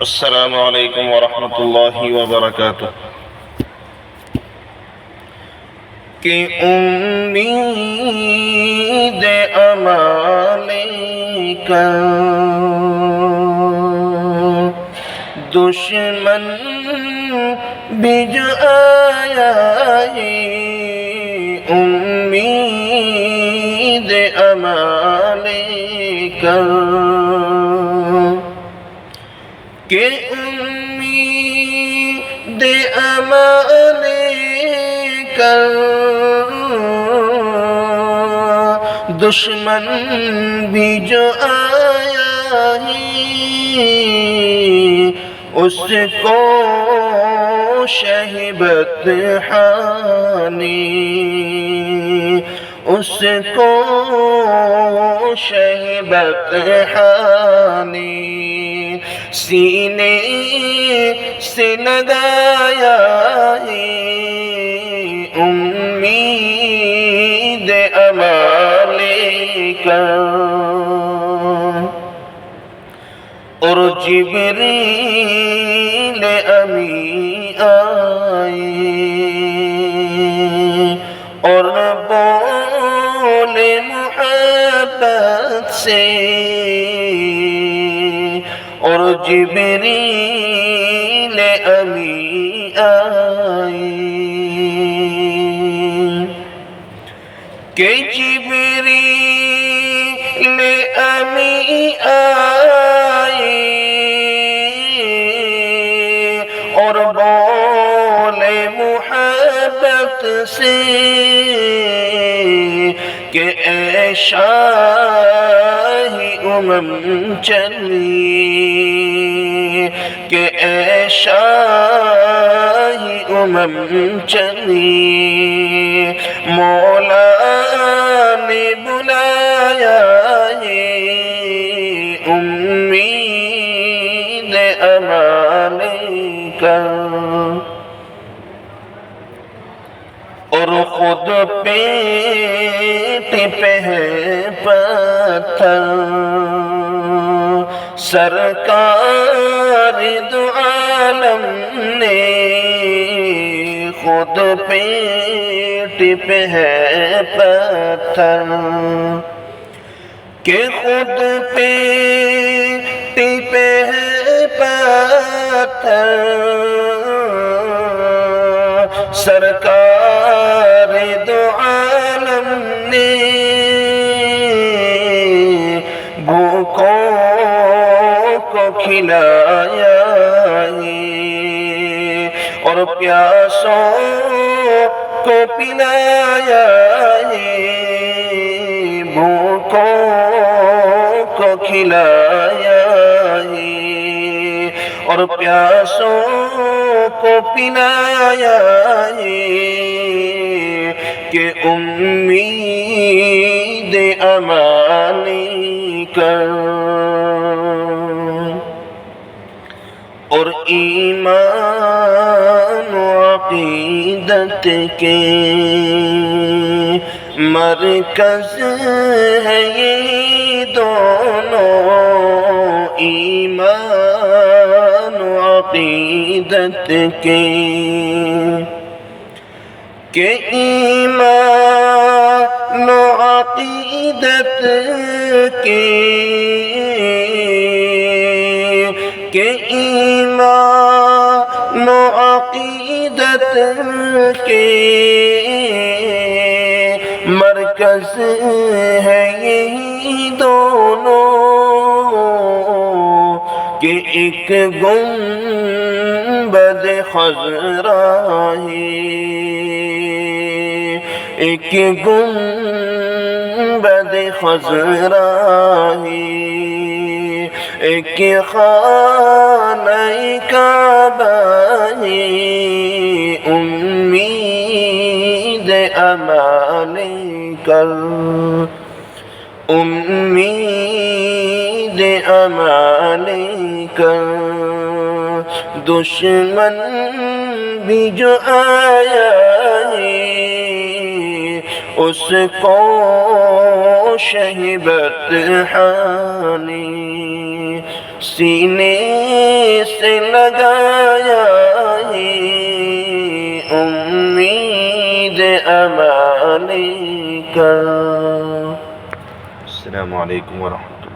السلام علیکم ورحمۃ اللہ وبرکاتہ۔ کہ امید امال کا دشمن بھی جو آیا ہے، امید امال کا کہ امید امال کا دشمن بھی جو آیا ہے، اس کو شہبت حانی، اس کو شہبت حانی سینے سے لگایا ہے، امید امال کا۔ اور جبریل امی آئے اور بولے محبت سے، اور جبریل امی آئے کہ جبریل امی آئے اور بولے محبت سے کہ اے شاہی چلی، کہ اے شاہی چلی، مولا نے بلایا ہے، امید امال کا۔ اور خود پیٹ پہ ہے پتھر، سرکار دو عالم نے خود پیٹ پہ ہے پتھر، کہ خود پیٹ پہ ہے پتھر، سرکار دو عالم نے بھوکوں کو کھلایا ہے اور پیاسوں کو پلایا ہے، بھوکوں کو کھلایا ہے اور پیاسوں کو پلایا ہے، کہ امید امال کا۔ اور ایمان و عقیدت کے مرکز ہے یہ دونوں، ایمان و عقیدت کے، کہ ایمان و عقیدت کے، کہ ایمان و عقیدت کے مرکز ہے یہی دونوں، کہ ایک گنبد خضرا ہے، ایک گنبد خضرا ہے، ایک خانہ کعبہ ہے، امید امال کا، امید امال کا۔ دشمن بھی جو آیا ہے، اس کو شہبت حانی، سینے سے لگایا ہے امید امانی کا. السلام علیکم ورحمۃ اللہ.